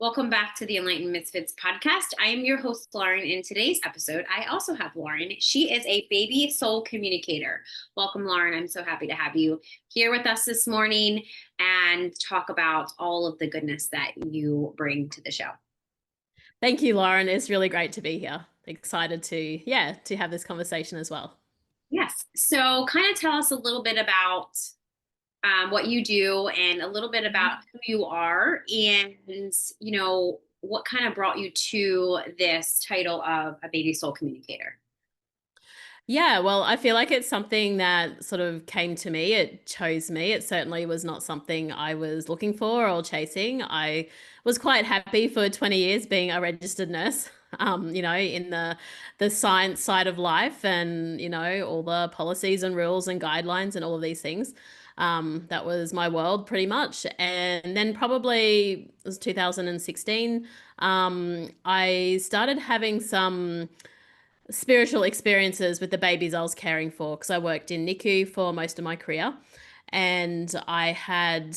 Welcome back to the Enlightened Misfits podcast. I am your host, Lauren. In today's episode, I also have Lauren. She is a baby soul communicator. Welcome, Lauren. I'm so happy to have you here with us this morning and talk about all of the goodness that you bring to the show. Thank you, Lauren. It's really great to be here. Excited to have this conversation as well. Yes. So, kind of tell us a little bit about what you do and a little bit about who you are and, what kind of brought you to this title of a baby soul communicator. Yeah, well, I feel like it's something that sort of came to me. It chose me. It certainly was not something I was looking for or chasing. I was quite happy for 20 years being a registered nurse, in the science side of life and, all the policies and rules and guidelines and all of these things. That was my world pretty much. And then probably it was 2016, I started having some spiritual experiences with the babies I was caring for because I worked in NICU for most of my career. And I had,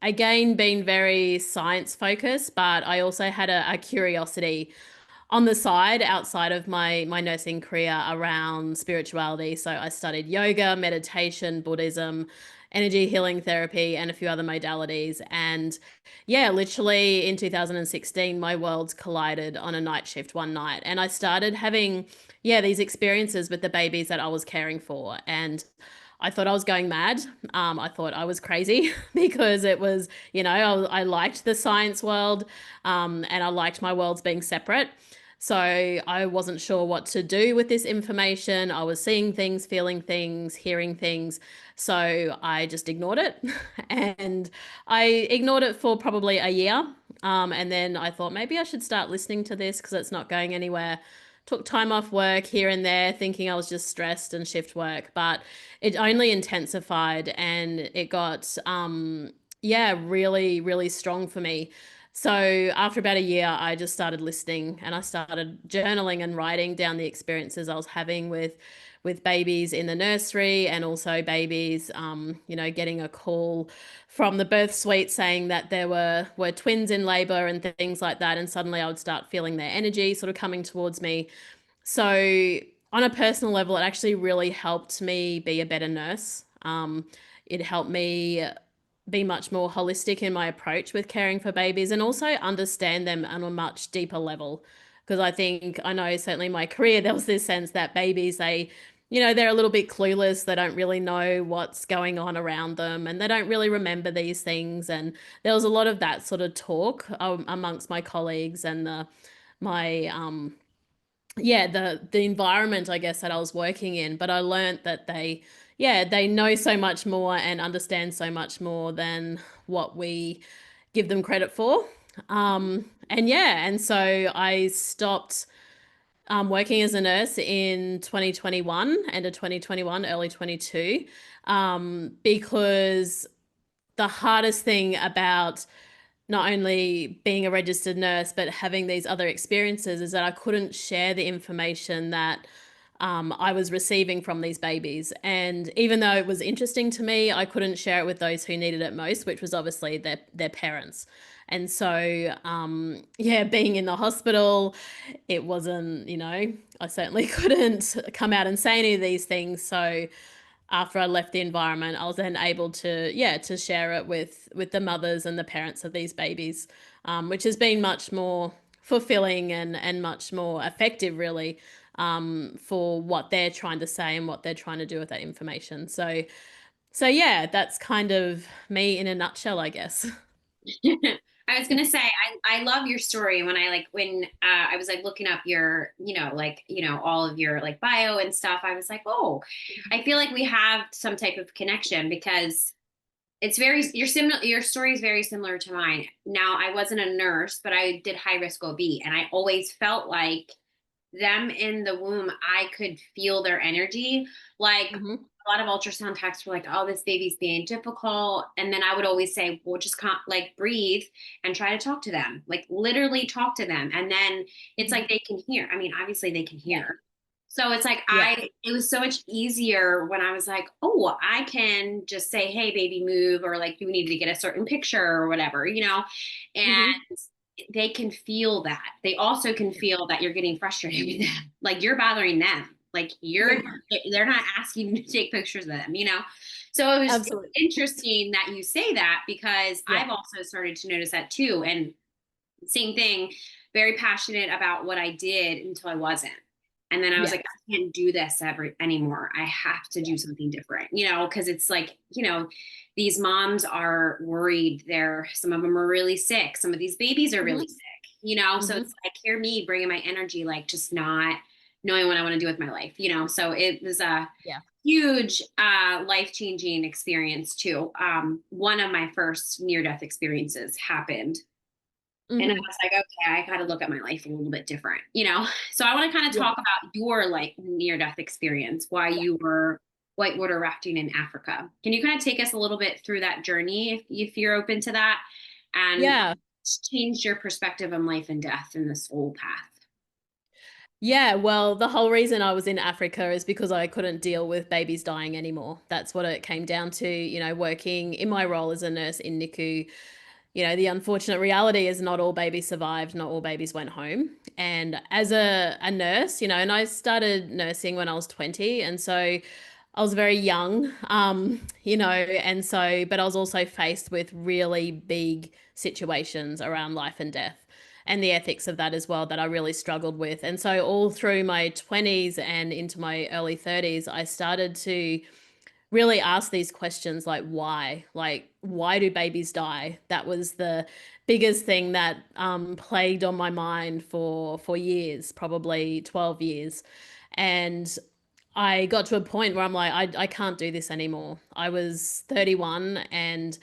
again, been very science focused, but I also had a curiosity on the side outside of my nursing career around spirituality. So I studied yoga, meditation, Buddhism, energy healing therapy, and a few other modalities. And yeah, literally in 2016, my worlds collided on a night shift one night. And I started having, yeah, these experiences with the babies that I was caring for. And I thought I was going mad. I thought I was crazy because it was, I liked the science world, and I liked my worlds being separate. So I wasn't sure what to do with this information. I was seeing things, feeling things, hearing things. So I just ignored it. And I ignored it for probably a year. And then I thought maybe I should start listening to this because it's not going anywhere. Took time off work here and there, thinking I was just stressed and shift work. But it only intensified and it got, yeah, really, really strong for me. So after about a year, I just started listening and I started journaling and writing down the experiences I was having with babies in the nursery and also babies, getting a call from the birth suite saying that there were twins in labor and things like that. And suddenly I would start feeling their energy sort of coming towards me. So on a personal level, it actually really helped me be a better nurse. It helped me be much more holistic in my approach with caring for babies and also understand them on a much deeper level. Because I know certainly in my career, there was this sense that babies, they're a little bit clueless. They don't really know what's going on around them and they don't really remember these things. And there was a lot of that sort of talk amongst my colleagues and my, yeah, the environment I guess that I was working in, but I learned that they know so much more and understand so much more than what we give them credit for. And so I stopped working as a nurse in 2021, end of 2021, early 22, because the hardest thing about not only being a registered nurse, but having these other experiences is that I couldn't share the information that I was receiving from these babies. And even though it was interesting to me, I couldn't share it with those who needed it most, which was obviously their parents. And so, yeah, being in the hospital, it wasn't, I certainly couldn't come out and say any of these things. So, after I left the environment, I was then able to, yeah, to share it with the mothers and the parents of these babies, which has been much more fulfilling and much more effective, really, for what they're trying to say and what they're trying to do with that information. So yeah, that's kind of me in a nutshell, I guess. I was gonna say I love your story. When I was like looking up your all of your like bio and stuff, I was like, oh, I feel like we have some type of connection because it's very your story is very similar to mine. Now I wasn't a nurse, but I did high risk OB, and I always felt like them in the womb, I could feel their energy. Like Hmm. a lot of ultrasound techs were like, "Oh, this baby's being difficult," and then I would always say, "Well, just can't like breathe and try to talk to them, like literally talk to them." And then it's like they can hear. I mean, obviously they can Yeah. hear, So it's like Yeah. it was so much easier when I was like, oh, I can just say, hey, baby, move, or like, you need to get a certain picture or whatever, and Hmm. they can feel that. They also can feel that you're getting frustrated with them, like you're bothering them, like Yeah, they're not asking you to take pictures of them. So it's absolutely. interesting that you say that because Yeah. I've also started to notice that too. And same thing, very passionate about what I did until I wasn't. And then I was Yeah. like, I can't do this anymore. I have to do something different, because it's like, these moms are worried. Some of them are really sick. Some of these babies are really Hmm. sick. So Hmm. it's like, hear me bringing my energy, like just not knowing what I want to do with my life. So it was a Yeah. huge life-changing experience too. One of my first near-death experiences happened and I Hmm. was like, okay, I got to look at my life a little bit different. So I want to kind of Yeah. talk about your like near death experience, why you were whitewater rafting in Africa. Can you kind of take us a little bit through that journey if you're open to that and Yeah. change your perspective on life and death in this whole path? Yeah, well, the whole reason I was in Africa is because I couldn't deal with babies dying anymore. That's what it came down to, working in my role as a nurse in NICU. The unfortunate reality is not all babies survived, not all babies went home. And as a nurse, and I started nursing when I was 20. And so I was very young, and so, but I was also faced with really big situations around life and death and the ethics of that as well that I really struggled with. And so all through my 20s and into my early 30s, I started to really ask these questions like why? Like, why do babies die? That was the biggest thing that plagued on my mind for years, probably 12 years. And I got to a point where I'm like, I can't do this anymore. I was 31 and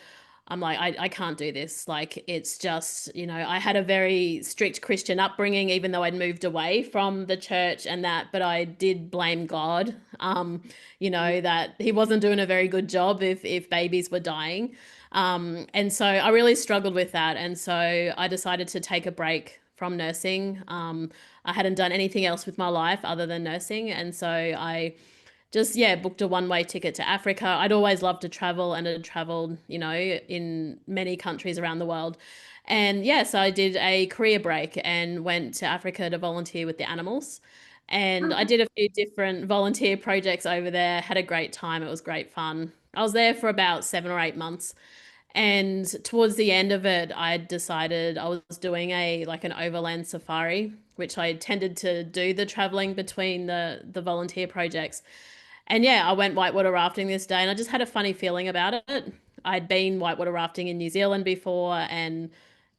I'm like, I can't do this. Like, it's just, I had a very strict Christian upbringing, even though I'd moved away from the church and that, but I did blame God, that he wasn't doing a very good job if babies were dying. And so I really struggled with that. And so I decided to take a break from nursing. I hadn't done anything else with my life other than nursing. And so I just, yeah, booked a one-way ticket to Africa. I'd always loved to travel and had traveled, in many countries around the world. And yes, I did a career break and went to Africa to volunteer with the animals. And I did a few different volunteer projects over there, had a great time. It was great fun. I was there for about 7 or 8 months. And towards the end of it, I decided I was doing an overland safari, which I tended to do the traveling between the volunteer projects. And yeah, I went whitewater rafting this day and I just had a funny feeling about it. I'd been whitewater rafting in New Zealand before and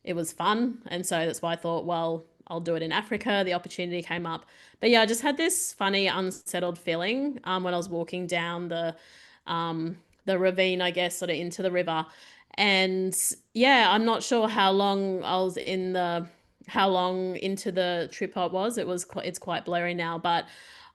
it was fun. And so that's why I thought, well, I'll do it in Africa. The opportunity came up. But yeah, I just had this funny, unsettled feeling when I was walking down the ravine, I guess, sort of into the river. And yeah, I'm not sure how long into the trip I was. It's quite blurry now, but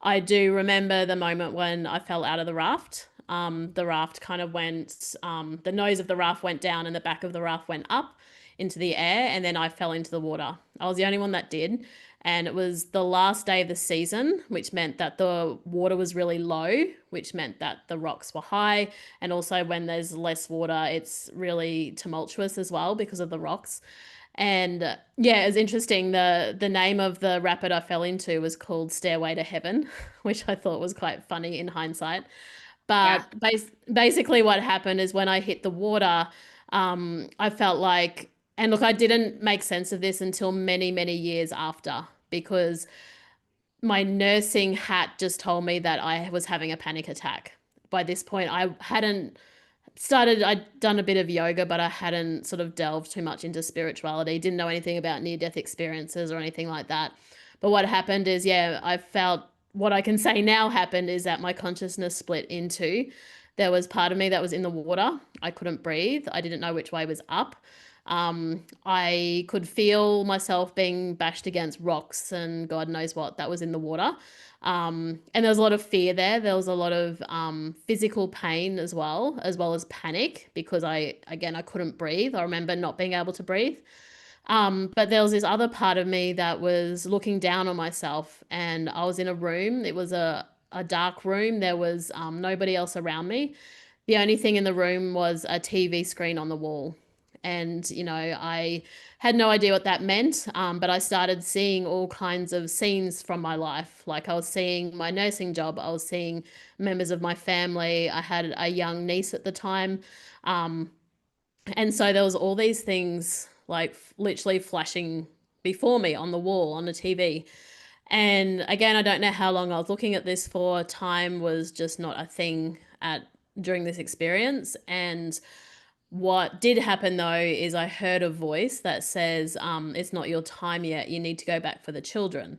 I do remember the moment when I fell out of the raft. The raft kind of the nose of the raft went down and the back of the raft went up into the air, and then I fell into the water. I was the only one that did. And it was the last day of the season, which meant that the water was really low, which meant that the rocks were high. And also, when there's less water, it's really tumultuous as well because of the rocks. And yeah, it's interesting. The name of the rapid I fell into was called Stairway to Heaven, which I thought was quite funny in hindsight. Yeah. But basically, what happened is when I hit the water, I felt like, and look, I didn't make sense of this until many, many years after because my nursing hat just told me that I was having a panic attack. By this point, I'd done a bit of yoga, but I hadn't sort of delved too much into spirituality, didn't know anything about near death experiences or anything like that. But what happened is, yeah, I felt what I can say now happened is that my consciousness split into. There was part of me that was in the water. I couldn't breathe. I didn't know which way was up. I could feel myself being bashed against rocks and God knows what that was in the water. And there was a lot of fear there. There was a lot of physical pain as well as panic because I couldn't breathe. I remember not being able to breathe. But there was this other part of me that was looking down on myself, and I was in a room. It was a dark room. There was nobody else around me. The only thing in the room was a TV screen on the wall. And, I had no idea what that meant, but I started seeing all kinds of scenes from my life. Like I was seeing my nursing job, I was seeing members of my family. I had a young niece at the time. Um, and so there was all these things like literally flashing before me on the wall on the TV. And again, I don't know how long I was looking at this for. Time was just not a thing at during this experience. And what did happen though is I heard a voice that says, it's not your time yet. You need to go back for the children.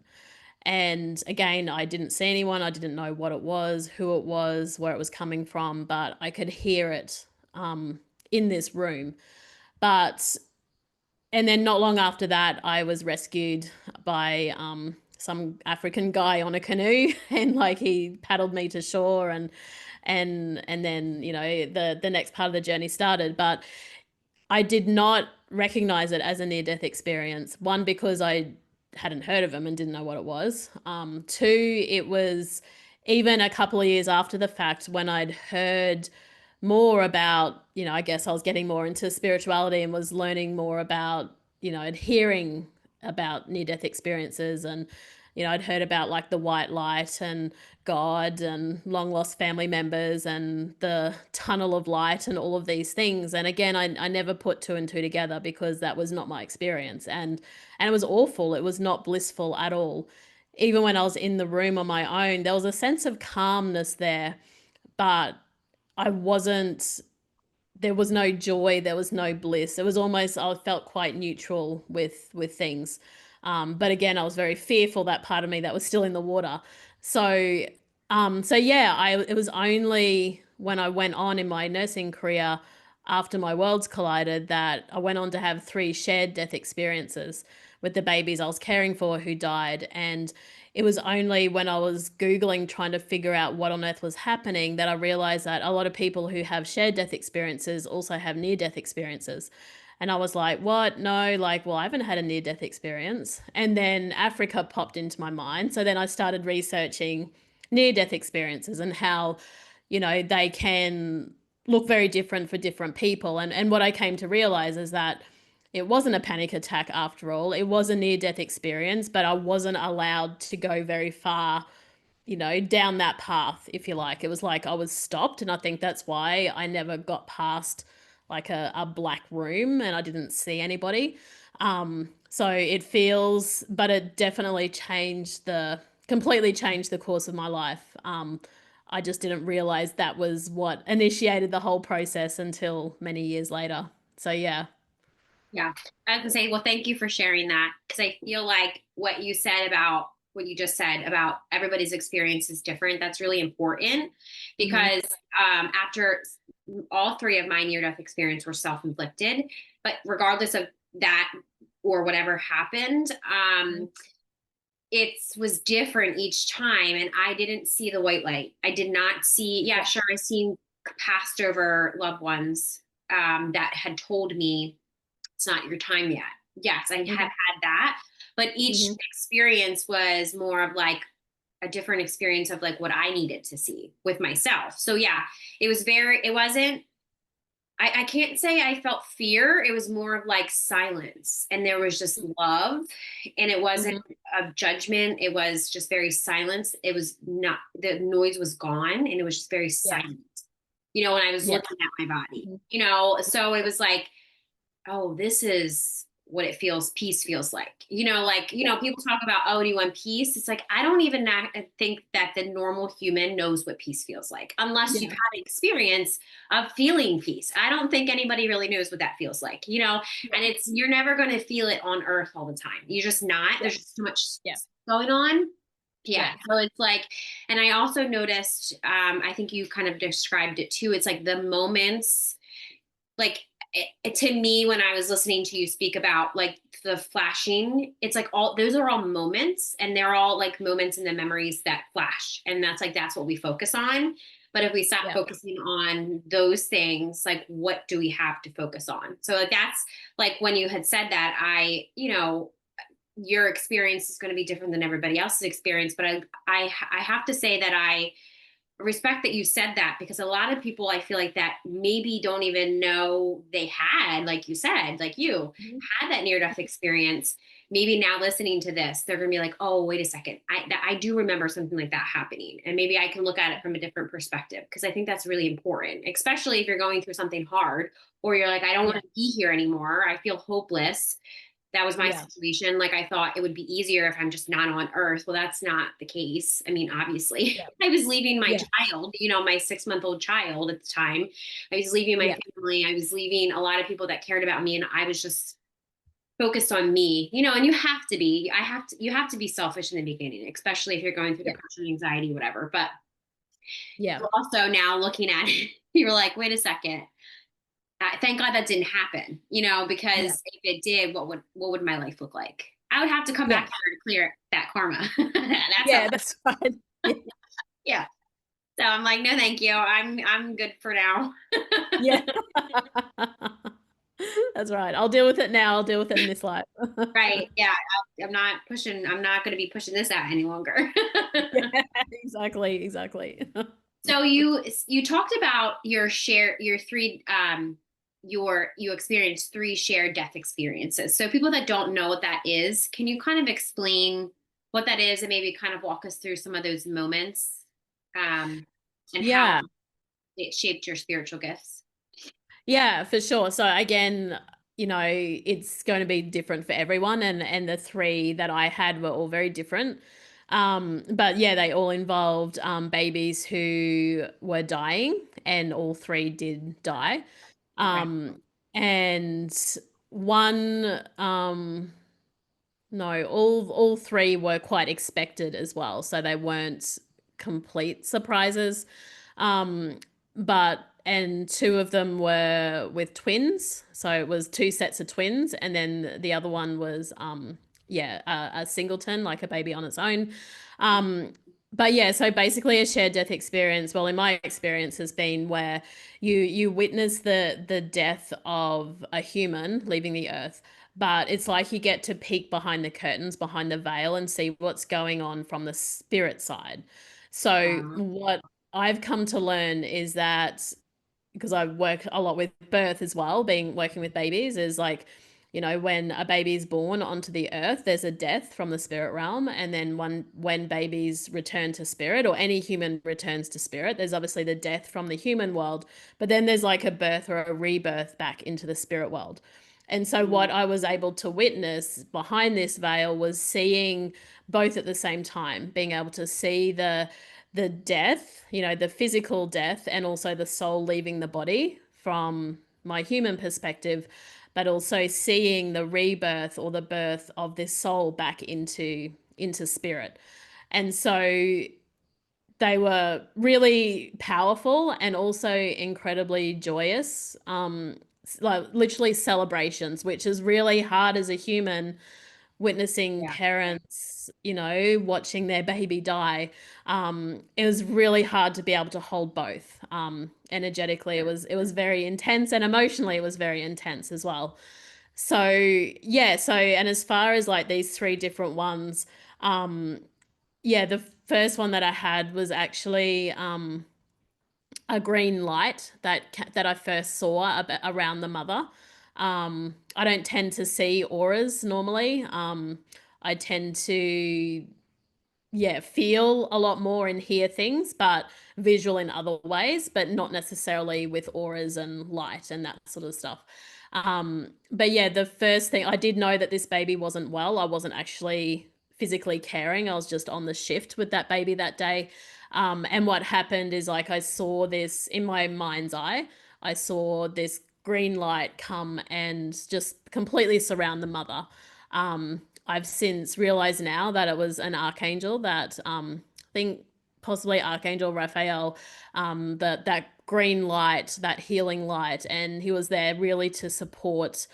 And again, I didn't see anyone. I didn't know what it was, who it was, where it was coming from, but I could hear it in this room. But and then not long after that, I was rescued by some African guy on a canoe, and like he paddled me to shore, and then the next part of the journey started. But I did not recognize it as a near death experience. One, because I hadn't heard of him and didn't know what it was. Two, it was even a couple of years after the fact when I'd heard more about, I guess I was getting more into spirituality and was learning more about, and hearing about near death experiences. And, I'd heard about like the white light and God and long lost family members and the tunnel of light and all of these things. And again, I never put two and two together because that was not my experience. And it was awful. It was not blissful at all. Even when I was in the room on my own, there was a sense of calmness there, but I wasn't, there was no joy, there was no bliss. It was almost, I felt quite neutral with things. But again, I was very fearful, that part of me that was still in the water. So so yeah, it was only when I went on in my nursing career after my worlds collided that I went on to have three shared death experiences with the babies I was caring for who died. And it was only when I was Googling trying to figure out what on earth was happening that I realized that a lot of people who have shared death experiences also have near death experiences. And I was like, what? No, like, well, I haven't had a near death experience. And then Africa popped into my mind. So then I started researching near death experiences and how, they can look very different for different people. And what I came to realize is that it wasn't a panic attack after all. It was a near death experience, but I wasn't allowed to go very far, down that path, if you like. It was like I was stopped. And I think that's why I never got past like a black room and I didn't see anybody. So it feels, but it definitely completely changed the course of my life. I just didn't realize that was what initiated the whole process until many years later. So yeah. Yeah. I was gonna say, well, thank you for sharing that because I feel like what you just said about everybody's experience is different. That's really important Hmm. because after all three of my near-death experience were self-inflicted, but regardless of that or whatever happened, it was different each time, and I didn't see the white light. I did not see. Yeah, Yeah. sure, I seen passed over loved ones that had told me it's not your time yet. Yes, I have Hmm. had that, but each Hmm. experience was more of like a different experience of like what I needed to see with myself. So yeah, it wasn't, I can't say I felt fear. It was more of like silence and there was just love and it wasn't Hmm. a judgment. It was just very silence. It was not, the noise was gone and it was just very Yeah. silent, when I was Yeah. looking at my body, Mhm. so it was like, oh, this is what peace feels like. Yeah. People talk about, oh, do you want peace? It's like, I don't even think that the normal human knows what peace feels like unless you've Yeah. had an experience of feeling peace. I don't think anybody really knows what that feels like, Yeah. and you're never going to feel it on earth all the time. You're just not, Yeah. there's just so much Yeah. going on. Yeah. Yeah. So it's like, and I also noticed, I think you kind of described it too. It's like the moments, like to me when I was listening to you speak about like the flashing, it's like all those are all moments and they're all like moments in the memories that flash, and that's what we focus on. But if we stop Yeah. focusing on those things, like what do we have to focus on? So like that's like when you had said that, your experience is going to be different than everybody else's experience, but I have to say that I respect that you said that, because a lot of people I feel like that maybe don't even know they had, like you said, like you Mhm. had that near death experience. Maybe now listening to this, they're gonna be like, oh, wait a second, I do remember something like that happening, and maybe I can look at it from a different perspective, because I think that's really important, especially if you're going through something hard, or you're like, I don't want Yeah. to be here anymore, I feel hopeless. That was my Yeah. situation. Like I thought it would be easier if I'm just not on earth. Well, that's not the case. I mean, obviously, Yeah. I was leaving my Yeah. child, my 6-month-old child at the time. I was leaving my Yeah. family. I was leaving a lot of people that cared about me, and I was just focused on me, and you have to be selfish in the beginning, especially if you're going through Yeah. depression, anxiety, whatever. But Yeah. also now looking at it, you're like, wait a second, thank God that didn't happen, Yeah. because if it did, what would my life look like? I would have to come Yeah. back here to clear that karma. That's how. Yeah. That's right. Yeah. Yeah. So I'm like, no, thank you. I'm good for now. Yeah. That's right. I'll deal with it now. I'll deal with it in this life. Right. Yeah. I'm not pushing. I'm not going to be pushing this out any longer. Yeah, exactly, exactly. So you talked about your three you experienced three shared death experiences. So people that don't know what that is, can you kind of explain what that is and maybe kind of walk us through some of those moments um and how Yeah. it shaped your spiritual gifts? Yeah, for sure. So again, it's going to be different for everyone, and the three that I had were all very different. But yeah, they all involved babies who were dying, and all three did die. Okay. Um, and one No, all three were quite expected as well, so they weren't complete surprises. Um, but and two of them were with twins, so it was two sets of twins, and then the other one was yeah, a singleton, like a baby on its own. Um, but yeah, so basically a shared death experience. Well, in my experience has been where you witness the death of a human leaving the earth, but it's like you get to peek behind the curtains, behind the veil, and see what's going on from the spirit side. So, Um, what I've come to learn is that, because I work a lot with birth as well, being working with babies, is like, when a baby is born onto the earth, there's a death from the spirit realm. And then when babies return to spirit, or any human returns to spirit, there's obviously the death from the human world, but then there's like a birth or a rebirth back into the spirit world. And so, what I was able to witness behind this veil was seeing both at the same time, being able to see the death, the physical death, and also the soul leaving the body from my human perspective, but also seeing the rebirth or the birth of this soul back into spirit. And so they were really powerful and also incredibly joyous, like literally celebrations, which is really hard as a human witnessing yeah. parents, watching their baby die. It was really hard to be able to hold both. Energetically, it was very intense, and emotionally, it was very intense as well. So yeah, and as far as like these three different ones, um, yeah, the first one that I had was actually a green light that I first saw around the mother. I don't tend to see auras normally. I tend to, yeah, feel a lot more and hear things, but visual in other ways, but not necessarily with auras and light and that sort of stuff. But yeah, the first thing I did know that this baby wasn't well. I wasn't actually physically caring. I was just on the shift with that baby that day. And what happened is, like, I saw this in my mind's eye. I saw this green light come and just completely surround the mother. I've since realized now that it was an archangel that I think possibly Archangel Raphael, that green light, that healing light, and he was there really to support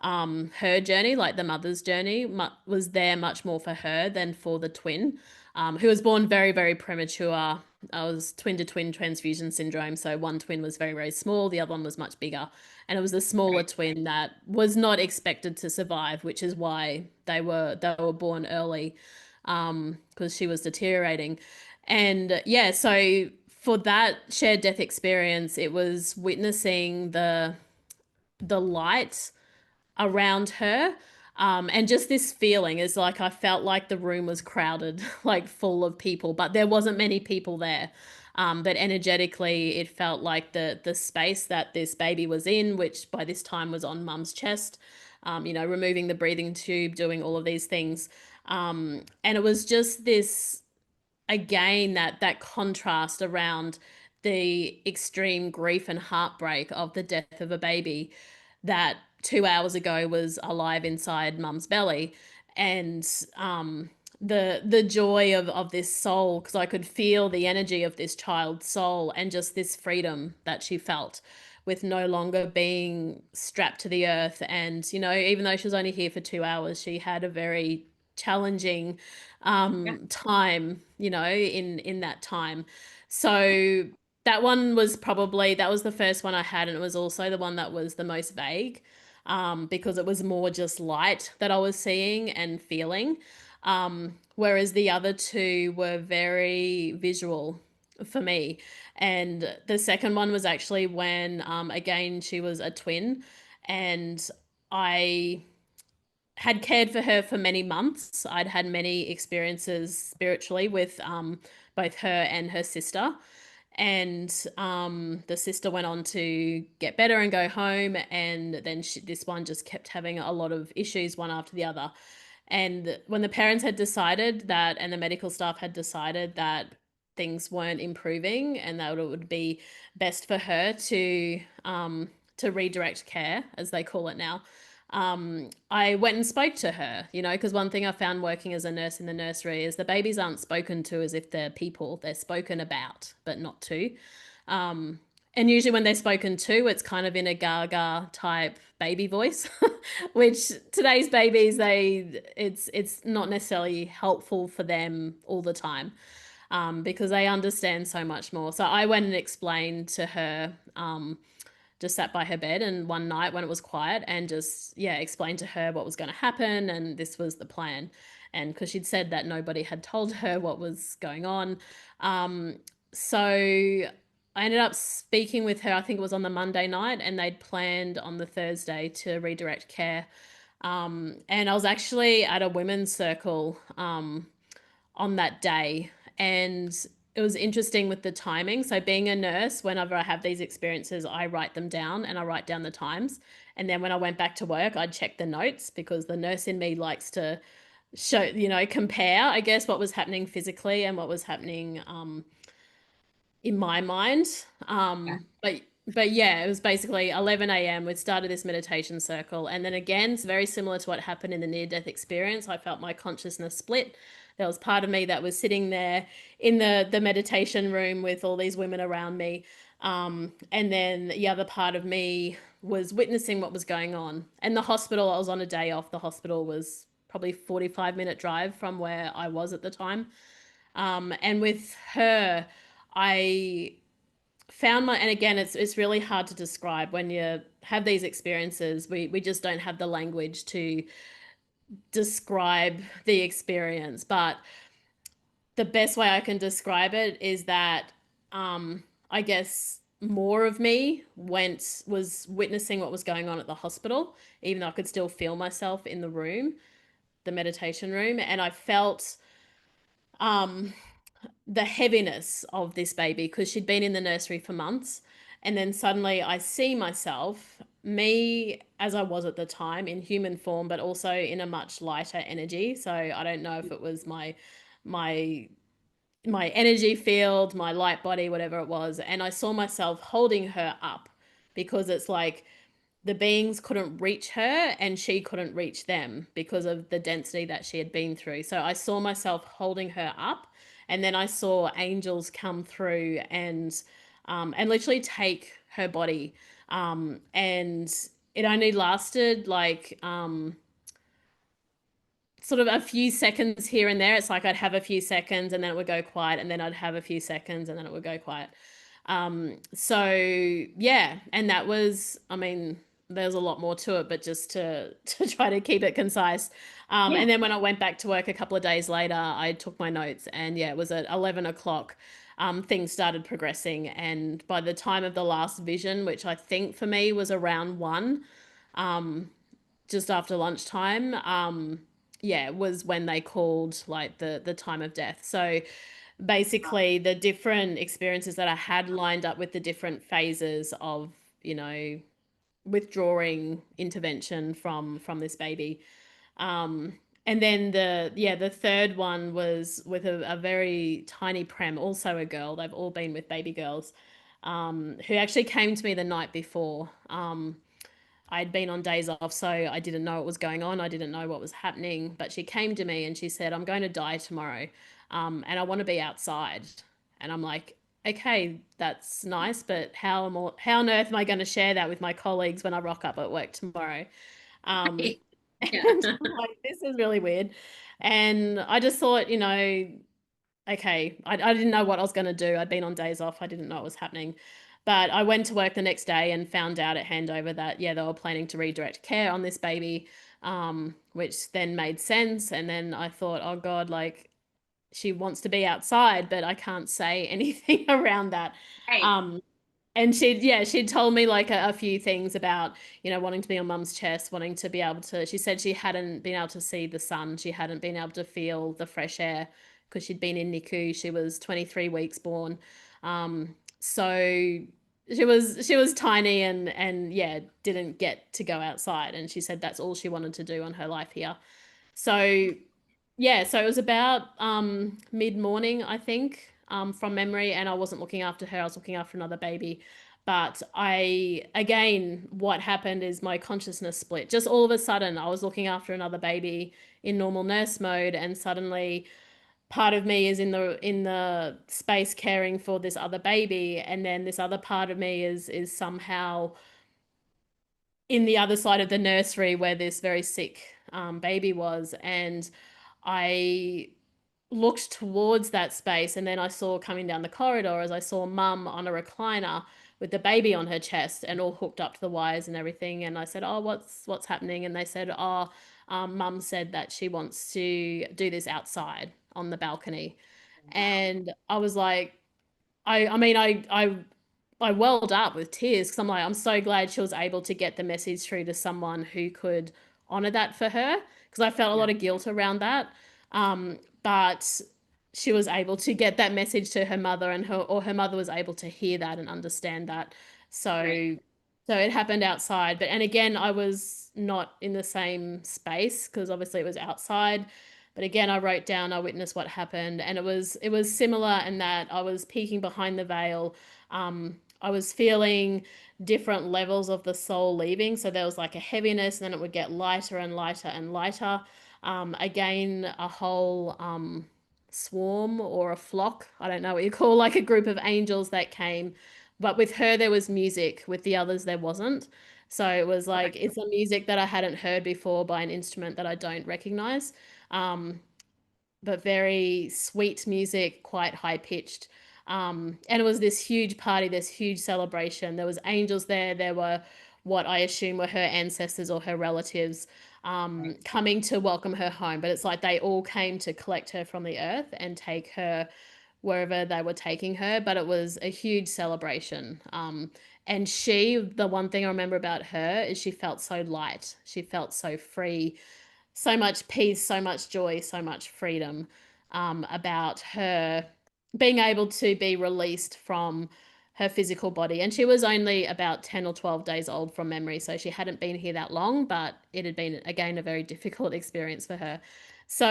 her journey, like the mother's journey, was there much more for her than for the twin, who was born very, very premature. I was twin to twin transfusion syndrome. So one twin was very, very small, the other one was much bigger. And it was the smaller Right. twin that was not expected to survive, which is why they were born early, because she was deteriorating. And yeah, so for that shared death experience, it was witnessing the light around her. And just this feeling is like I felt like the room was crowded, like full of people, but there wasn't many people there. But energetically, it felt like the space that this baby was in, which by this time was on mum's chest, removing the breathing tube, doing all of these things. And it was just this again that contrast around the extreme grief and heartbreak of the death of a baby that 2 hours ago was alive inside mum's belly, and the joy of this soul, because I could feel the energy of this child's soul and just this freedom that she felt with no longer being strapped to the earth. And even though she was only here for 2 hours, she had a very challenging Yeah. time, in that time. So that was the first one I had, and it was also the one that was the most vague, because it was more just light that I was seeing and feeling. Whereas the other two were very visual for me. And the second one was actually when, again, she was a twin, and I had cared for her for many months. I'd had many experiences spiritually with both her and her sister. And the sister went on to get better and go home. And then this one just kept having a lot of issues, one after the other. And when the parents had decided that, and the medical staff had decided that things weren't improving and that it would be best for her to redirect care, as they call it now, I went and spoke to her, because one thing I found working as a nurse in the nursery is the babies aren't spoken to as if they're people. They're spoken about, but not to. Um, and usually when they're spoken to, it's kind of in a gaga type baby voice, which today's babies, it's not necessarily helpful for them all the time, because they understand so much more. So I went and explained to her, just sat by her bed and one night when it was quiet, and just, yeah, explained to her what was going to happen, and this was the plan. And because she'd said that nobody had told her what was going on, um, so I ended up speaking with her. I think it was on the Monday night, and they'd planned on the Thursday to redirect care. And I was actually at a women's circle on that day. And it was interesting with the timing. So, being a nurse, whenever I have these experiences, I write them down and I write down the times. And then when I went back to work, I'd check the notes, because the nurse in me likes to show, compare, I guess, what was happening physically and what was happening in my mind. Yeah. But yeah, it was basically 11 a.m. We'd started this meditation circle. And then again, it's very similar to what happened in the near-death experience. I felt my consciousness split. There was part of me that was sitting there in the meditation room with all these women around me. And then the other part of me was witnessing what was going on. And the hospital, I was on a day off. The hospital was probably 45-minute drive from where I was at the time. And with her, I found and again, it's really hard to describe when you have these experiences. We just don't have the language to describe the experience. But the best way I can describe it is that, I guess more of me was witnessing what was going on at the hospital, even though I could still feel myself in the room, the meditation room. And I felt um the heaviness of this baby, because she'd been in the nursery for months. And then suddenly I see myself, me as I was at the time, in human form, but also in a much lighter energy. So I don't know if it was my my energy field, my light body, whatever it was. And I saw myself holding her up, because it's like the beings couldn't reach her and she couldn't reach them because of the density that she had been through. So I saw myself holding her up, and then I saw angels come through and literally take her body. And it only lasted like sort of a few seconds here and there. It's like I'd have a few seconds and then it would go quiet, and then I'd have a few seconds and then it would go quiet. So yeah, and that was, I mean, there's a lot more to it, but just to to try to keep it concise. Yeah. And then when I went back to work a couple of days later, I took my notes, and yeah, it was at 11 o'clock. Things started progressing, and by the time of the last vision, which I think for me was around 1, um, just after lunchtime, yeah, was when they called like the time of death. So basically the different experiences that I had lined up with the different phases of, you know, withdrawing intervention from this baby. Um, and then the third one was with a very tiny prem, also a girl. They've all been with baby girls, who actually came to me the night before. I'd been on days off, so I didn't know what was going on. I didn't know what was happening. But she came to me and she said, I'm going to die tomorrow, and I want to be outside. And I'm like, okay, that's nice, but how on earth am I going to share that with my colleagues when I rock up at work tomorrow? Um, Right. Yeah. and I'm like, this is really weird. And I just thought, you know, okay, I didn't know what I was going to do. I'd been on days off. I didn't know what was happening. But I went to work the next day and found out at handover that, yeah, they were planning to redirect care on this baby, which then made sense. And then I thought, oh God, like she wants to be outside, but I can't say anything around that. Right. Um, and she'd told me like a few things about, you know, wanting to be on mum's chest, wanting to be able to, she said she hadn't been able to see the sun. She hadn't been able to feel the fresh air because she'd been in NICU. She was 23 weeks born. So she was tiny and yeah, didn't get to go outside. And she said that's all she wanted to do on her life here. So yeah, so it was about mid-morning, I think, from memory, and I wasn't looking after her, I was looking after another baby. But again, what happened is my consciousness split. Just all of a sudden, I was looking after another baby in normal nurse mode, and suddenly part of me is in the space caring for this other baby, and then this other part of me is somehow in the other side of the nursery where this very sick baby was. And I looked towards that space, and then I saw coming down the corridor as I saw mum on a recliner with the baby on her chest and all hooked up to the wires and everything. And I said, oh, what's happening? And they said, oh, mum said that she wants to do this outside on the balcony. Wow. And I was like, I mean, I welled up with tears because I'm like, I'm so glad she was able to get the message through to someone who could honor that for her, because I felt a Yeah. lot of guilt around that. But she was able to get that message to her mother, and her mother was able to hear that and understand that. Right. So it happened outside. But and again, I was not in the same space because obviously it was outside. But again, I wrote down, I witnessed what happened, and it was similar in that I was peeking behind the veil. I was feeling different levels of the soul leaving. So there was like a heaviness, and then it would get lighter and lighter and lighter. Again, a whole swarm or a flock, I don't know what you call, like a group of angels that came. But with her, there was music. With the others, there wasn't. So it was Okay. like it's a music that I hadn't heard before by an instrument that I don't recognize. Um, but very sweet music, quite high pitched. And it was this huge party, this huge celebration. There was angels there. There were what I assume were her ancestors or her relatives Right. coming to welcome her home. But it's like they all came to collect her from the earth and take her wherever they were taking her. But it was a huge celebration. And the one thing I remember about her is she felt so light. She felt so free, so much peace, so much joy, so much freedom, about her being able to be released from her physical body. And she was only about 10 or 12 days old from memory. So she hadn't been here that long, but it had been, again, a very difficult experience for her. So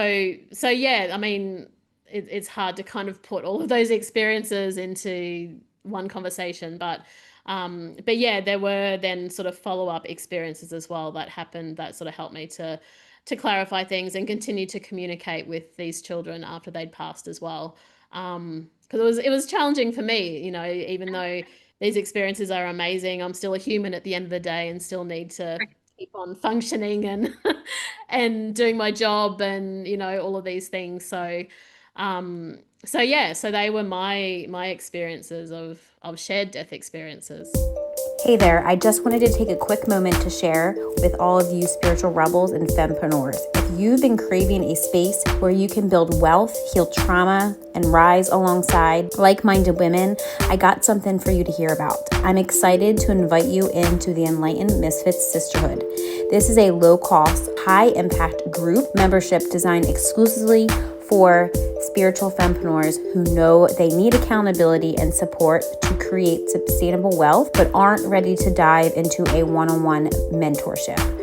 yeah, I mean, it's hard to kind of put all of those experiences into one conversation, but yeah, there were then sort of follow-up experiences as well that happened that sort of helped me to clarify things and continue to communicate with these children after they'd passed as well. Because it was challenging for me, you know, even though these experiences are amazing. I'm still a human at the end of the day and still need to keep on functioning and and doing my job and all of these things. So yeah, so they were my experiences of shared death experiences. Hey there, I just wanted to take a quick moment to share with all of you spiritual rebels and fempreneurs. If you've been craving a space where you can build wealth, heal trauma, and rise alongside like-minded women, I got something for you to hear about. I'm excited to invite you into the Enlightened Misfits Sisterhood. This is a low-cost, high-impact group membership designed exclusively for spiritual fempreneurs who know they need accountability and support to create sustainable wealth but aren't ready to dive into a one-on-one mentorship.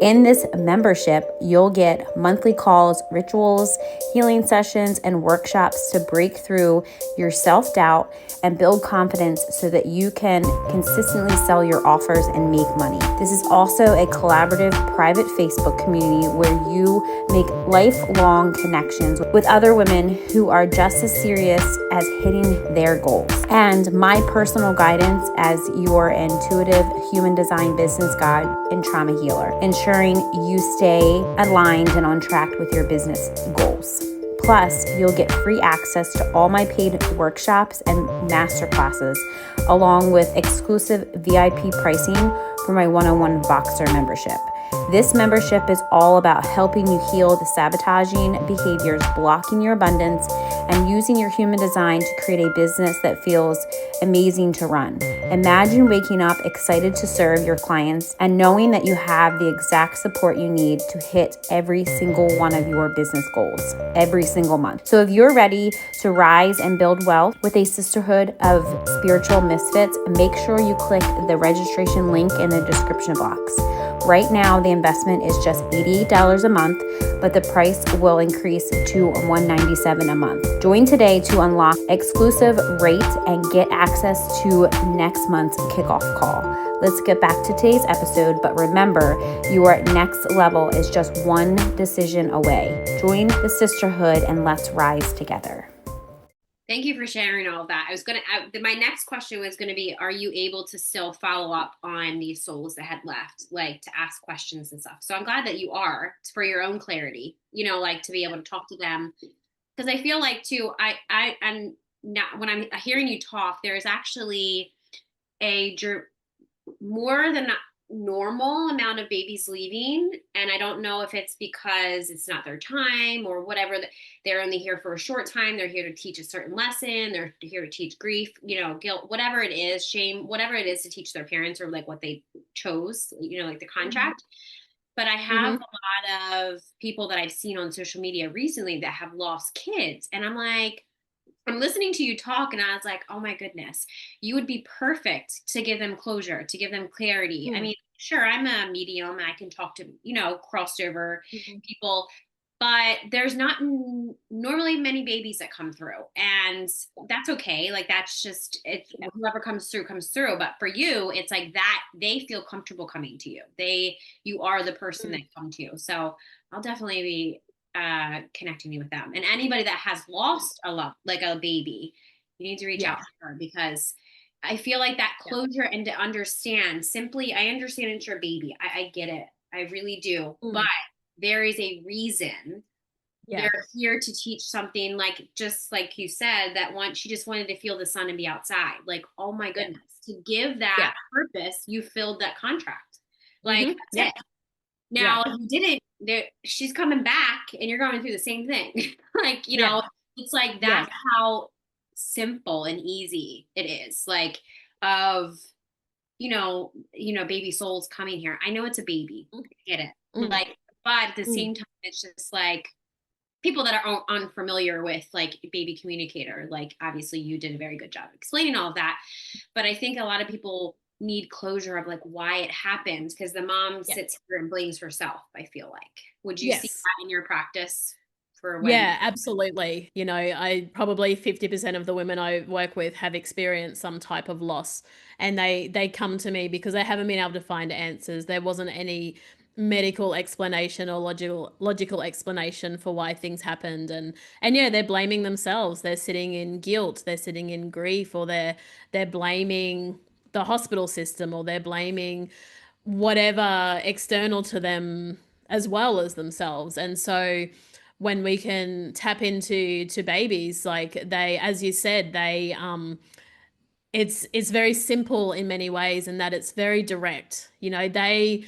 In this membership, you'll get monthly calls, rituals, healing sessions, and workshops to break through your self-doubt and build confidence so that you can consistently sell your offers and make money. This is also a collaborative private Facebook community where you make lifelong connections with other women who are just as serious as hitting their goals. And my personal guidance as your intuitive human design business guide and trauma healer, ensuring you stay aligned and on track with your business goals. Plus, you'll get free access to all my paid workshops and masterclasses, along with exclusive VIP pricing for my one-on-one Voxer membership. This membership is all about helping you heal the sabotaging behaviors blocking your abundance and using your human design to create a business that feels amazing to run. Imagine waking up excited to serve your clients and knowing that you have the exact support you need to hit every single one of your business goals every single month. So if you're ready to rise and build wealth with a sisterhood of spiritual misfits, make sure you click the registration link in the description box. Right now, the investment is just $88 a month, but the price will increase to $197 a month. Join today to unlock exclusive rates and get access to next month's kickoff call. Let's get back to today's episode, but remember, your next level is just one decision away. Join the sisterhood and let's rise together. Thank you for sharing all of that. My next question was going to be, are you able to still follow up on these souls that had left, like to ask questions and stuff? So I'm glad that you are, for your own clarity, like to be able to talk to them. Because I feel like too, and now when I'm hearing you talk, there's actually more than normal amount of babies leaving, and I don't know if it's because it's not their time or whatever. They're only here for a short time. They're here to teach a certain lesson. They're here to teach grief, guilt, whatever it is, shame, whatever it is, to teach their parents or like what they chose, like the contract. But I have a lot of people that I've seen on social media recently that have lost kids, and I'm listening to you talk and I was like, oh my goodness, you would be perfect to give them closure, to give them clarity. I mean, sure, I'm a medium. I can talk to, crossed over people, but there's not normally many babies that come through, and that's okay. Like, that's just it. Whoever comes through comes through. But for you, it's like that they feel comfortable coming to you. You are the person that come to you. So I'll definitely be connecting you with them, and anybody that has lost a love, like a baby, you need to reach out to her, because I feel like that closure and to understand simply, I understand it's your baby. I get it. I really do. But there is a reason. They're here to teach something, like, just like you said, that she just wanted to feel the sun and be outside. Like, oh my goodness, to give that purpose, you filled that contract. Like, that's it. Now, you didn't, she's coming back and you're going through the same thing. Like, it's like, that's how simple and easy it is. Like, of, baby souls coming here. I know it's a baby. I get it. Like, but at the same time, it's just like people that are unfamiliar with like baby communicator. Like, obviously you did a very good job explaining all of that. But I think a lot of people need closure of like why it happened, because the mom sits here and blames herself, I feel like. Would you see that in your practice for when? Yeah, absolutely. I probably 50% of the women I work with have experienced some type of loss, and they come to me because they haven't been able to find answers. There wasn't any medical explanation or logical explanation for why things happened, and yeah, they're blaming themselves. They're sitting in guilt, they're sitting in grief, or they're blaming the hospital system, or they're blaming whatever external to them as well as themselves. And so when we can tap into to babies, like they, as you said, they it's very simple in many ways, and that it's very direct. You know, they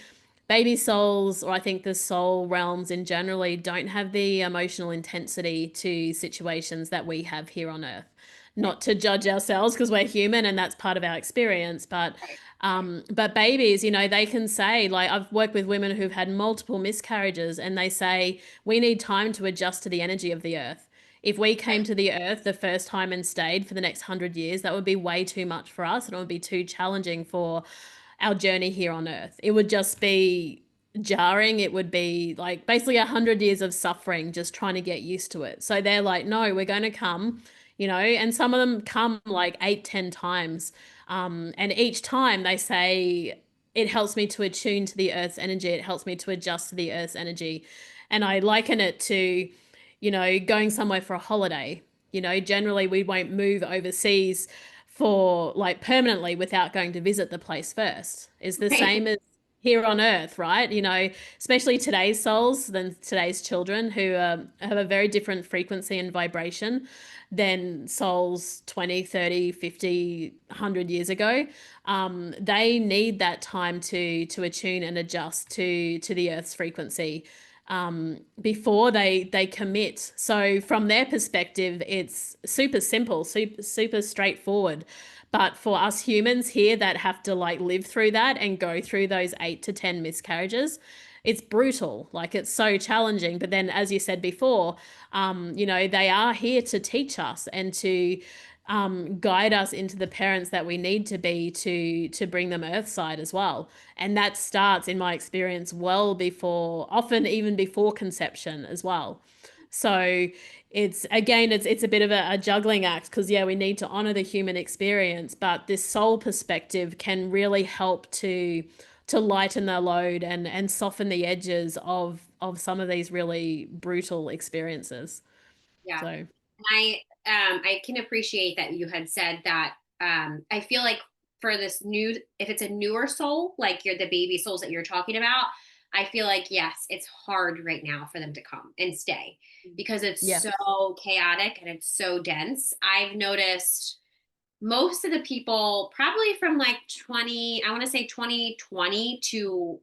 baby souls, or I think the soul realms in generally, don't have the emotional intensity to situations that we have here on earth. Not to judge ourselves, because we're human and that's part of our experience, but babies, you know, they can say, like, I've worked with women who've had multiple miscarriages, and they say we need time to adjust to the energy of the earth. If we came to the earth the first time and stayed for the next 100 years, that would be way too much for us, and it would be too challenging for our journey here on earth. It would just be jarring. It would be like basically 100 years of suffering just trying to get used to it. So they're like, no, we're going to come, you know, and some of them come like 8, 10 times. And each time they say, it helps me to attune to the earth's energy. It helps me to adjust to the earth's energy. And I liken it to, you know, going somewhere for a holiday. You know, generally we won't move overseas for like permanently without going to visit the place first. Is the Right. same as here on earth, right? You know, especially today's souls than today's children, who have a very different frequency and vibration than souls 20, 30, 50, 100 years ago. They need that time to attune and adjust to the earth's frequency before they commit. So from their perspective, it's super simple, super straightforward. But for us humans here that have to like live through that and go through those 8 to 10 miscarriages, it's brutal. Like, it's so challenging. But then, as you said before, you know, they are here to teach us and to guide us into the parents that we need to be to bring them earthside as well. And that starts, in my experience, well before, often even before conception as well. So it's, again, it's a bit of a juggling act, because yeah, we need to honor the human experience, but this soul perspective can really help to lighten the load and soften the edges of some of these really brutal experiences. Yeah. So I can appreciate that you had said that. I feel like for this new, if it's a newer soul, like you're the baby souls that you're talking about, I feel like, yes, it's hard right now for them to come and stay because it's yeah. so chaotic and it's so dense. I've noticed most of the people probably from like 20, I want to say 2020 to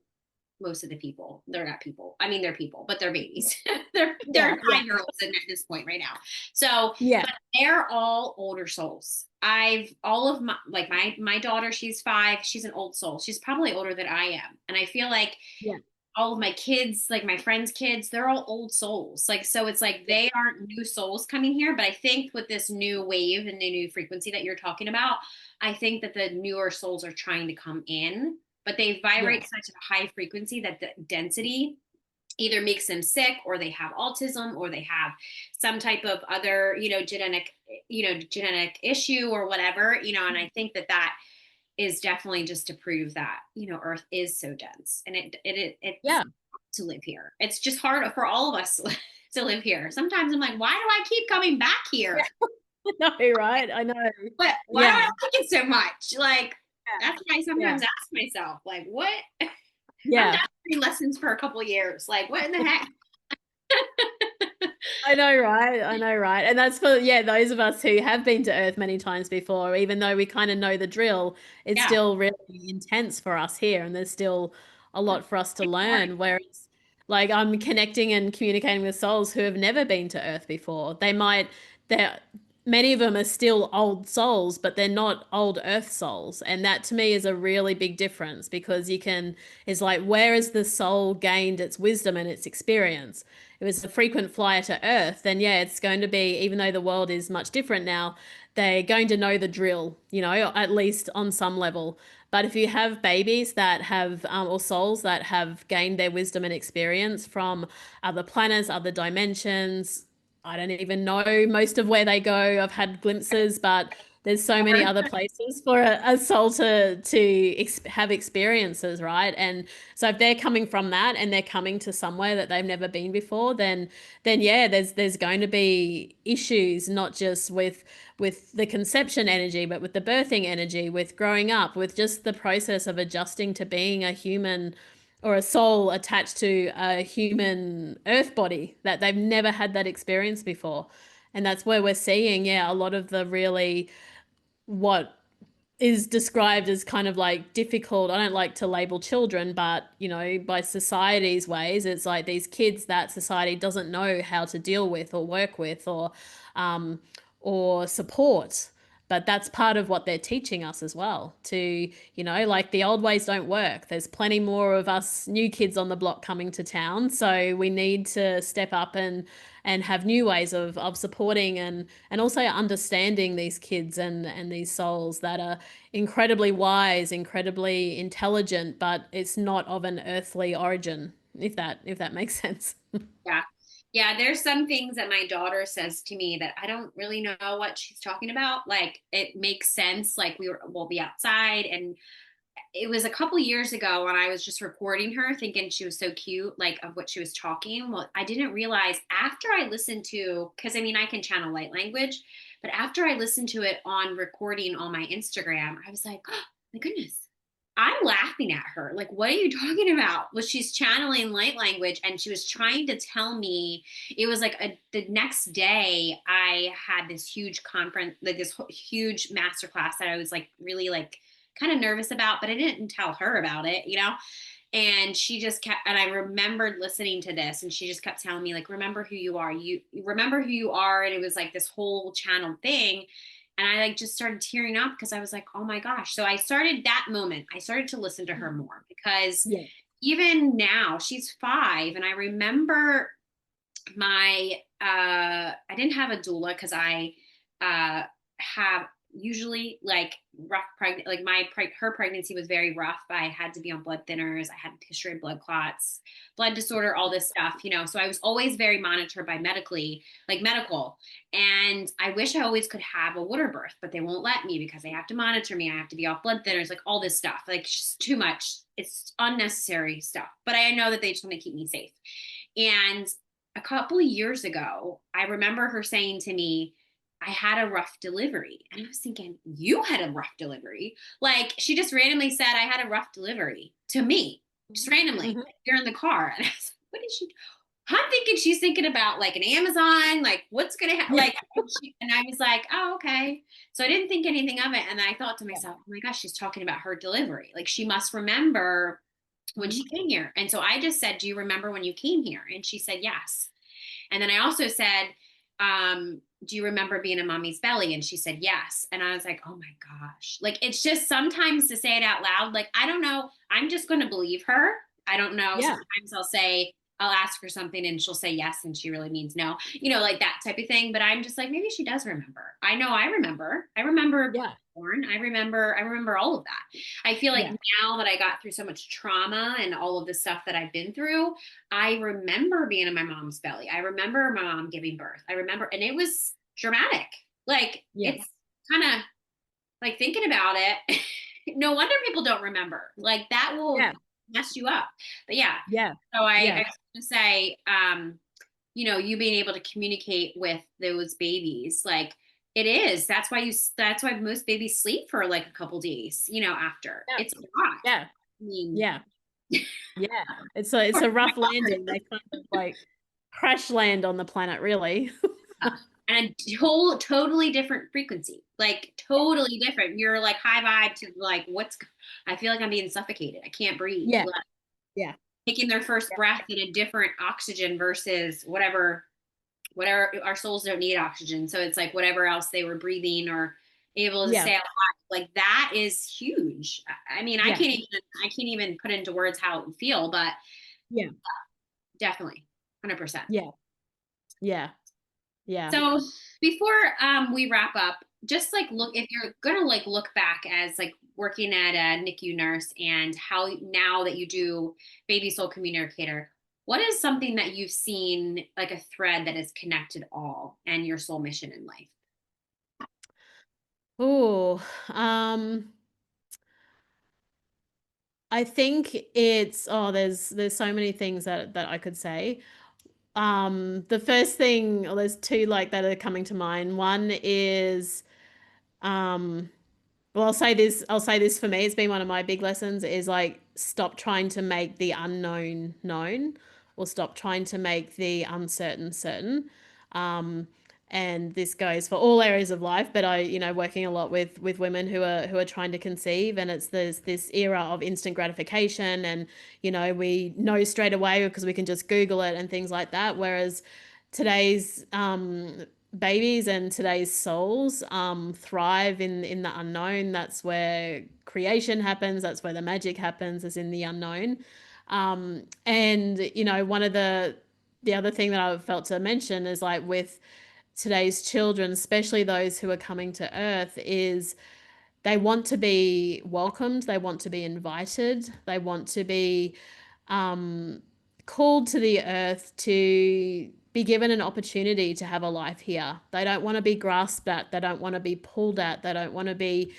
most of the people, they're not people. I mean, they're people, but they're babies. they're Yeah, yeah, 5-year-olds at this point right now. So, yeah, but they're all older souls. I've all of my like my daughter, she's 5. She's an old soul. She's probably older than I am, and I feel like yeah, all of my kids, like my friends' kids, they're all old souls. Like, so it's like yeah, they aren't new souls coming here. But I think with this new wave and the new frequency that you're talking about, I think that the newer souls are trying to come in, but they yeah, vibrate such a high frequency that the density either makes them sick, or they have autism, or they have some type of other, genetic issue or whatever, and I think that that is definitely just to prove that, Earth is so dense, and it's yeah. to live here. It's just hard for all of us to live here. Sometimes I'm like, why do I keep coming back here? I know, right? I know. But why do Yeah, I like it so much? Like, that's what I yeah, sometimes ask myself. Like, what? I'm yeah. done with lessons for a couple of years. Like, what in the heck? I know, right? I know, right? And that's for, yeah, those of us who have been to Earth many times before, even though we kind of know the drill, it's Yeah. still really intense for us here. And there's still a lot for us to learn. Whereas, like, I'm connecting and communicating with souls who have never been to Earth before. They're, many of them are still old souls, but they're not old Earth souls. And that to me is a really big difference, because it's like, where has the soul gained its wisdom and its experience? If it's a frequent flyer to Earth, then yeah, it's going to be, even though the world is much different now, they're going to know the drill, at least on some level. But if you have babies that have, or souls that have gained their wisdom and experience from other planets, other dimensions, I don't even know most of where they go. I've had glimpses, but There's so many other places for a soul to have experiences, right? And so if they're coming from that and they're coming to somewhere that they've never been before, then yeah, there's going to be issues, not just with the conception energy, but with the birthing energy, with growing up, with just the process of adjusting to being a human or a soul attached to a human earth body, that they've never had that experience before. And that's where we're seeing, yeah, a lot of the really what is described as kind of like difficult. I don't like to label children, but by society's ways, it's like these kids that society doesn't know how to deal with or work with um, or support. But that's part of what they're teaching us as well to, like the old ways don't work. There's plenty more of us new kids on the block coming to town. So we need to step up and have new ways of supporting and also understanding these kids and these souls that are incredibly wise, incredibly intelligent, but it's not of an earthly origin, if that makes sense. Yeah. Yeah, there's some things that my daughter says to me that I don't really know what she's talking about. Like it makes sense. Like we'll be outside, and it was a couple years ago when I was just recording her thinking she was so cute, like of what she was talking. Well, I didn't realize after I listened to, because I mean, I can channel light language, but after I listened to it on recording on my Instagram, I was like, oh my goodness, I'm laughing at her. Like, what are you talking about? Well, she's channeling light language and she was trying to tell me it was like the next day I had this huge conference, like this huge masterclass that I was like really like kind of nervous about, but I didn't tell her about it, And she just kept, and I remembered listening to this, and she just kept telling me, like, remember who you are. You remember who you are. And it was like this whole channel thing. And I like just started tearing up because I was like, oh my gosh. So I started that moment. I started to listen to her more because Yeah. even now she's 5. And I remember I didn't have a doula because I have usually like rough pregnant, like her pregnancy was very rough. I had to be on blood thinners. I had a history of blood clots, blood disorder, all this stuff, so I was always very monitored by medical. And I wish I always could have a water birth, but they won't let me because they have to monitor me. I have to be off blood thinners, like all this stuff, like just too much. It's unnecessary stuff, but I know that they just want to keep me safe. And a couple of years ago, I remember her saying to me, I had a rough delivery. And I was thinking, you had a rough delivery? Like she just randomly said, I had a rough delivery to me, just randomly. Mm-hmm. You're in the car. And I was like, what is she? I'm thinking she's thinking about like an Amazon, like what's going to happen? Like, and I was like, oh, okay. So I didn't think anything of it. And I thought to myself, oh my gosh, she's talking about her delivery. Like she must remember when she came here. And so I just said, do you remember when you came here? And she said, yes. And then I also said, do you remember being in mommy's belly? And she said, yes. And I was like, oh my gosh. Like, it's just sometimes to say it out loud, like, I don't know. I'm just going to believe her. I don't know. Yeah. Sometimes I'll ask her something and she'll say yes and she really means no, like that type of thing. But I'm just like, maybe she does remember. I know I remember. Yeah. Born. I remember all of that. I feel like now that I got through so much trauma and all of the stuff that I've been through, I remember being in my mom's belly. I remember my mom giving birth. I remember, and it was dramatic. Like it's kind of like thinking about it. No wonder people don't remember. Like that will mess you up. But yeah. So I was going to say, you being able to communicate with those babies, like it is. That's why most babies sleep for like a couple days, after. It's a lot. Yeah. I mean, yeah. It's a rough landing. They kind of like crash land on the planet, really. and a totally different frequency, like totally different. You're like high vibe to like I feel like I'm being suffocated. I can't breathe. Yeah. Taking their first breath in a different oxygen versus whatever our souls don't need oxygen. So it's like whatever else they were breathing or able to stay alive. Like that is huge. I mean, I can't even put into words how it would feel, but definitely 100%. Yeah. So before we wrap up, just like if you're gonna like look back as like working at a NICU nurse and how now that you do baby soul communicator, what is something that you've seen like a thread that has connected all and your soul mission in life? Oh, I think it's there's so many things that I could say. The first thing, or there's two like that are coming to mind. One is um well, I'll say this for me, it's been one of my big lessons is like stop trying to make the unknown known, or stop trying to make the uncertain certain. Um, and this goes for all areas of life, but working a lot with women who are trying to conceive, and there's this era of instant gratification, and we know straight away because we can just Google it and things like that. Whereas today's babies and today's souls thrive in the unknown. That's where creation happens. That's where the magic happens, is in the unknown. And one of the other thing that I felt to mention is like with today's children, especially those who are coming to Earth, is they want to be welcomed, they want to be invited, they want to be um, called to the earth to be given an opportunity to have a life here. They don't want to be grasped at, they don't want to be pulled at, they don't want to be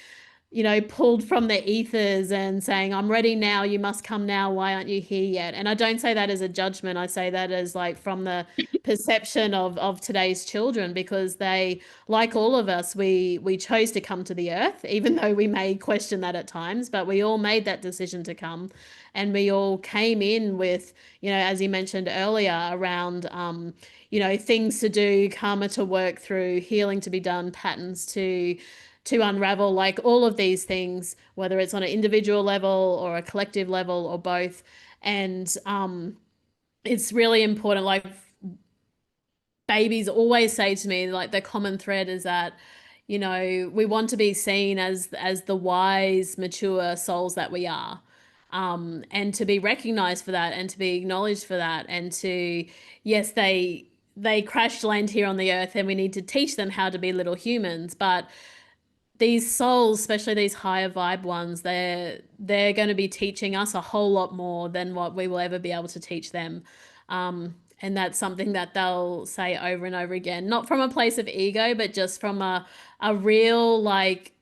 pulled from the ethers and saying, I'm ready now, you must come now, why aren't you here yet? And I don't say that as a judgment. I say that as like from the perception of today's children, because they, like all of us, we chose to come to the earth, even though we may question that at times, but we all made that decision to come. And we all came in with, as you mentioned earlier, around things to do, karma to work through, healing to be done, patterns to unravel, like all of these things, whether it's on an individual level or a collective level or both. And it's really important. Like babies always say to me, like the common thread is that, we want to be seen as the wise, mature souls that we are. And to be recognized for that and to be acknowledged for that, and to, yes, they crash land here on the earth and we need to teach them how to be little humans, but these souls, especially these higher vibe ones, they're going to be teaching us a whole lot more than what we will ever be able to teach them. And that's something that they'll say over and over again, not from a place of ego, but just from a real like,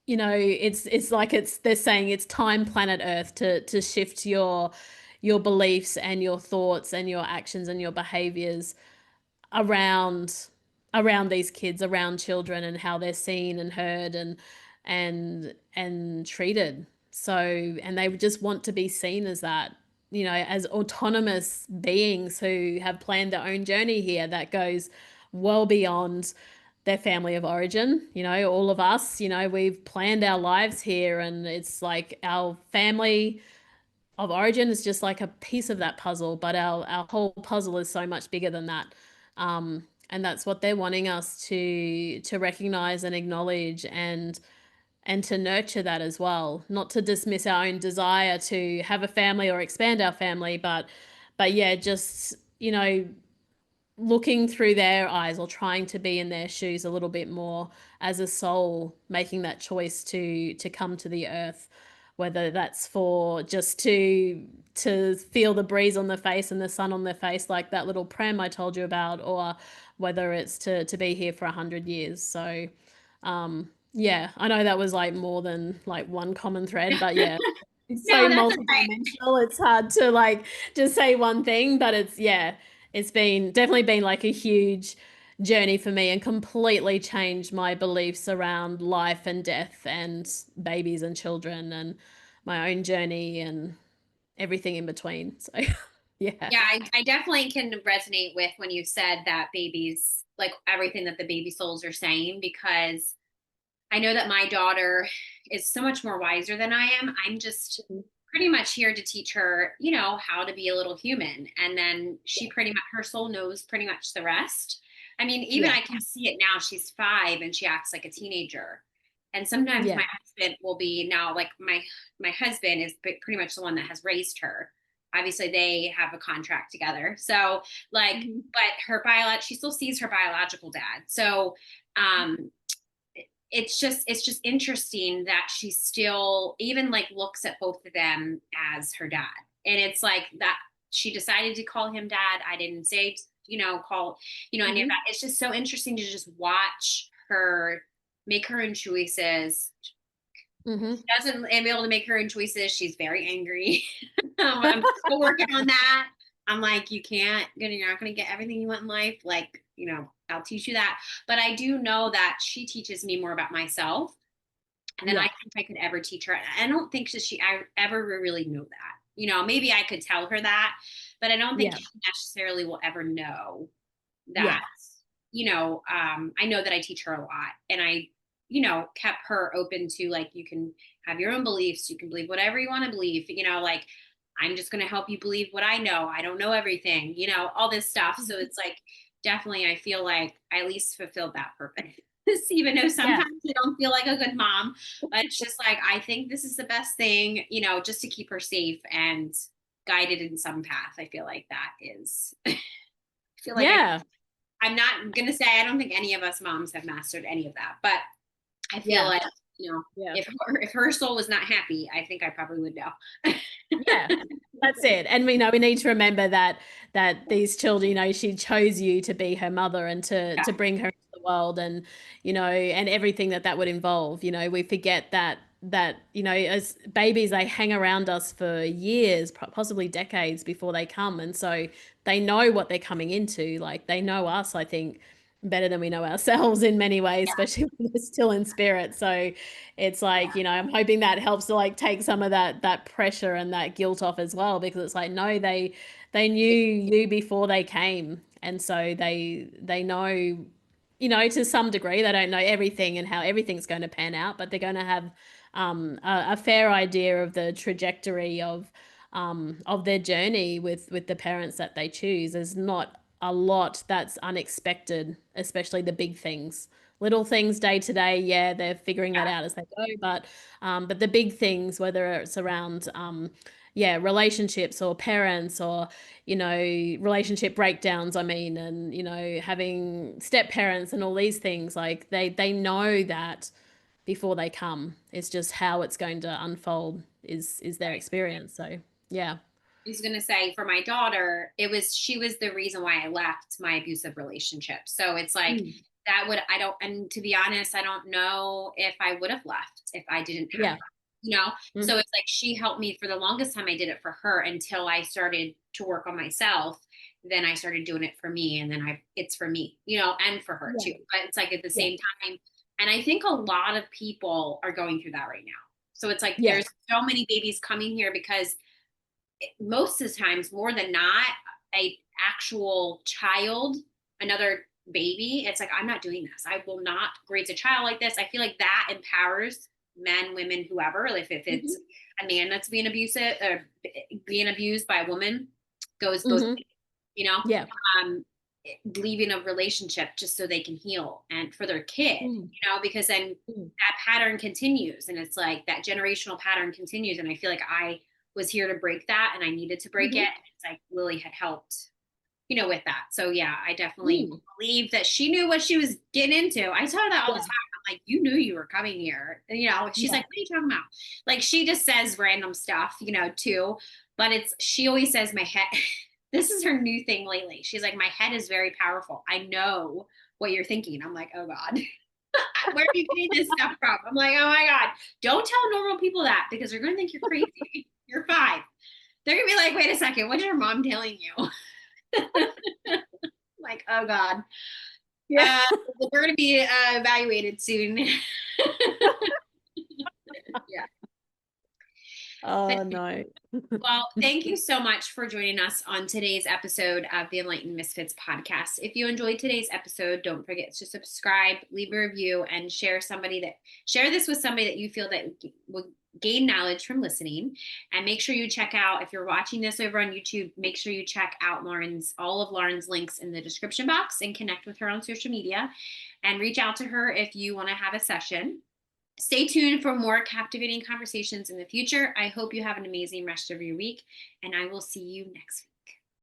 it's like they're saying it's time, planet Earth, to shift your beliefs and your thoughts and your actions and your behaviors around these kids, around children, and how they're seen and heard and treated. So, and they just want to be seen as that, as autonomous beings who have planned their own journey here that goes well beyond their family of origin. All of us, we've planned our lives here, and it's like our family of origin is just like a piece of that puzzle, but our whole puzzle is so much bigger than that. And that's what they're wanting us to recognize and acknowledge, and to nurture that as well, not to dismiss our own desire to have a family or expand our family, but yeah, just looking through their eyes or trying to be in their shoes a little bit more as a soul, making that choice to come to the earth, whether that's for just to feel the breeze on the face and the sun on their face, like that little pram I told you about, or whether it's to be here for 100 years. So yeah, I know that was like more than like one common thread, but yeah, it's so No, that's okay. multidimensional. It's hard to like just say one thing, but it's been definitely been like a huge journey for me, and completely changed my beliefs around life and death and babies and children and my own journey and everything in between. So yeah. Yeah, I definitely can resonate with when you said that babies, like everything that the baby souls are saying, because I know that my daughter is so much more wiser than I am. I'm just pretty much here to teach her, how to be a little human. And then she pretty much, her soul knows pretty much the rest. I mean, even Yeah. I can see it now. She's 5 and she acts like a teenager. And sometimes Yeah. my husband will be now like my husband is pretty much the one that has raised her. Obviously, they have a contract together. So like, but her she still sees her biological dad. So um it's just interesting that she still even like looks at both of them as her dad. And it's like that she decided to call him dad. I didn't say, call, any of that. It's just so interesting to just watch her make her own choices. Mm-hmm. She doesn't be able to make her own choices. She's very angry. I'm still working on that. I'm like, you're not going to get everything you want in life. Like, I'll teach you that. But I do know that she teaches me more about myself than I Yeah. think I could ever teach her. I don't think I ever really know that. Maybe I could tell her that, but I don't think Yeah. she necessarily will ever know Yeah. that. I know that I teach her a lot, and I, kept her open to, like, you can have your own beliefs. You can believe whatever you want to believe. Like, I'm just going to help you believe what I know. I don't know everything, all this stuff. So it's like, definitely, I feel like I at least fulfilled that purpose. Even though Yeah. sometimes I don't feel like a good mom, but it's just like, I think this is the best thing, just to keep her safe and guided in some path. I feel like that is, I feel like Yeah. I'm not going to say, I don't think any of us moms have mastered any of that, but I feel Yeah. like, Yeah. if her soul was not happy, I think I probably would know. Yeah, that's it. And we need to remember that these children, she chose you to be her mother and Yeah. to bring her into the world, and and everything that would involve. We forget that as babies they hang around us for years, possibly decades before they come, and so they know what they're coming into. Like, they know us, I think, better than we know ourselves in many ways, especially when they're still in spirit. So it's like, I'm hoping that helps to like take some of that pressure and that guilt off as well, because it's like, no, they knew you before they came, and so they know, to some degree. They don't know everything and how everything's going to pan out, but they're going to have a fair idea of the trajectory of their journey with the parents that they choose. There's not a lot that's unexpected, especially the big things. Little things day to day, yeah, they're figuring that out as they go. But the big things, whether it's around relationships or parents, or relationship breakdowns, I mean, and having step parents and all these things, like they know that before they come. It's just how it's going to unfold is their experience. So yeah. I was going to say, for my daughter, she was the reason why I left my abusive relationship. So it's like, Mm. and to be honest, I don't know if I would have left if I didn't have Yeah. her, Mm-hmm. So it's like, she helped me for the longest time. I did it for her until I started to work on myself. Then I started doing it for me. And then it's for me, and for her Yeah. too. But it's like, at the Yeah. same time. And I think a lot of people are going through that right now. So it's like, Yeah. there's so many babies coming here because most of the times, more than not, a actual child, another baby, it's like, I'm not doing this. I will not raise a child like this. I feel like that empowers men, women, whoever. If it's a man that's being abusive or being abused by a woman, goes both Mm-hmm. ways, you know. Yeah. Um, Leaving a relationship just so they can heal and for their kid, because then that pattern continues, and it's like that generational pattern continues. And I feel like I was here to break that, and I needed to break it. It's like Lily had helped, with that. So yeah, I definitely believe that she knew what she was getting into. I tell her that all the time. I'm like, you knew you were coming here. She's like, what are you talking about? Like, she just says random stuff, too. But she always says my head. This is her new thing lately. She's like, my head is very powerful. I know what you're thinking. I'm like, oh God. Where are you getting this stuff from? I'm like, oh my God. Don't tell normal people that, because they're going to think you're crazy. You're 5. They're going to be like, wait a second. What's your mom telling you? Like, oh God. Yeah. We're going to be evaluated soon. Yeah. Oh no. Well, thank you so much for joining us on today's episode of the Enlightened Misfits podcast. If you enjoyed today's episode, don't forget to subscribe, leave a review, and share this with somebody that you feel that will gain knowledge from listening. And make sure you check out, if you're watching this over on YouTube, make sure you check out all of Lauren's links in the description box, and connect with her on social media, and reach out to her if you want to have a session. Stay tuned for more captivating conversations in the future. I hope you have an amazing rest of your week, and I will see you next week.